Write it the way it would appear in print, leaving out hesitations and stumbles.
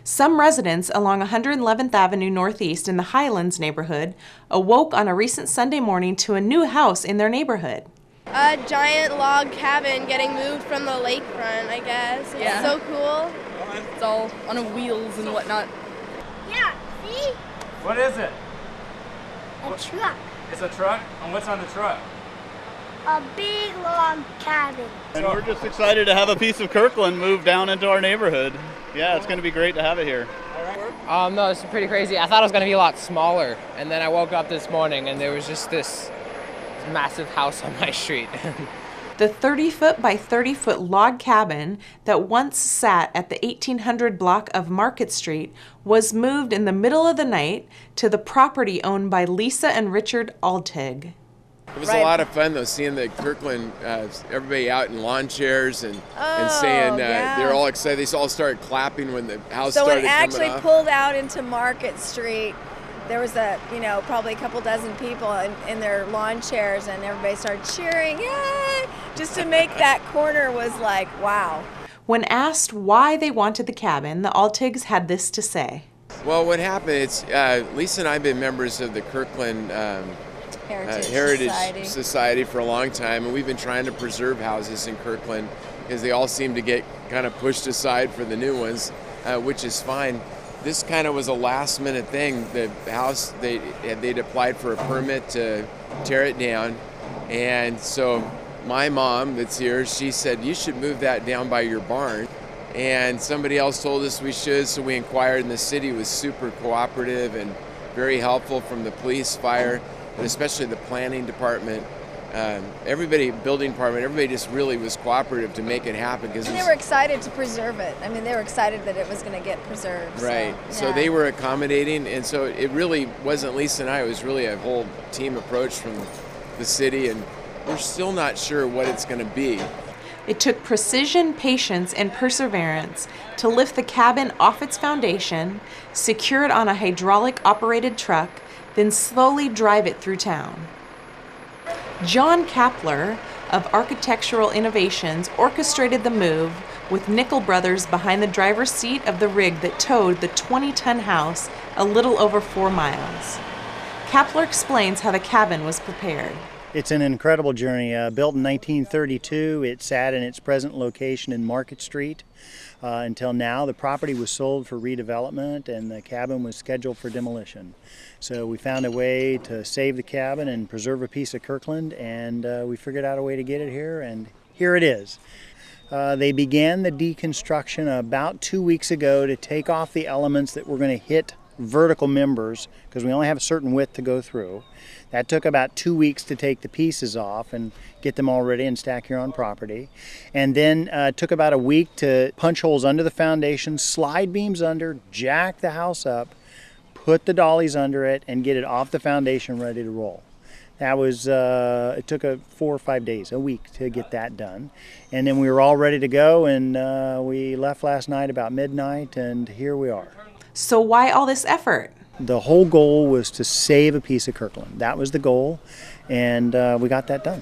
Some residents along 111th Avenue Northeast in the Highlands neighborhood awoke on a recent Sunday morning to a new house in their neighborhood. A giant log cabin getting moved from the lakefront, I guess. It's so cool. It's all on wheels and whatnot. Yeah, see? What is it? A truck. It's a truck? And what's on the truck? A big log cabin. And we're just excited to have a piece of Kirkland move down into our neighborhood. Yeah, it's going to be great to have it here. No, it's pretty crazy. I thought it was going to be a lot smaller, and then I woke up this morning and there was just this massive house on my street. The 30-foot by 30-foot log cabin that once sat at the 1800 block of Market Street was moved in the middle of the night to the property owned by Lisa and Richard Altig. It was a lot of fun, though, seeing the Kirkland, everybody out in lawn chairs and saying they're all excited. They all started clapping when the house started coming off. So when it actually pulled out into Market Street, there was probably a couple dozen people in their lawn chairs, and everybody started cheering, yay! Just to make that corner was like, wow. When asked why they wanted the cabin, the Altigs had this to say. Well, what happened, it's Lisa and I have been members of the Kirkland Heritage Society for a long time, and we've been trying to preserve houses in Kirkland because they all seem to get kind of pushed aside for the new ones, which is fine. This kind of was a last-minute thing. The house, they'd applied for a permit to tear it down, and so my mom that's here, she said, you should move that down by your barn. And somebody else told us we should, so we inquired, and the city was super cooperative and very helpful, from the police, fire, and especially the planning department. Everybody, building department, everybody just really was cooperative to make it happen. And they were excited to preserve it. I mean, they were excited that it was going to get preserved. Right. So they were accommodating, and so it really wasn't Lisa and I. It was really a whole team approach from the city, and we're still not sure what it's going to be. It took precision, patience, and perseverance to lift the cabin off its foundation, secure it on a hydraulic-operated truck, then slowly drive it through town. John Kapler of Architectural Innovations orchestrated the move with Nickel Brothers behind the driver's seat of the rig that towed the 20-ton house a little over 4 miles. Kapler explains how the cabin was prepared. It's an incredible journey. Built in 1932, it sat in its present location in Market Street until now. The property was sold for redevelopment, and the cabin was scheduled for demolition. So we found a way to save the cabin and preserve a piece of Kirkland, and we figured out a way to get it here, and here it is. They began the deconstruction about 2 weeks ago to take off the elements that were going to hit vertical members, because we only have a certain width to go through. That took about 2 weeks to take the pieces off and get them all ready and stack here on property. And then took about a week to punch holes under the foundation, slide beams under, jack the house up, put the dollies under it, and get it off the foundation ready to roll. That was, it took 4 or 5 days, a week to get that done. And then we were all ready to go, and we left last night about midnight, and here we are. So why all this effort? The whole goal was to save a piece of Kirkland. That was the goal, and we got that done.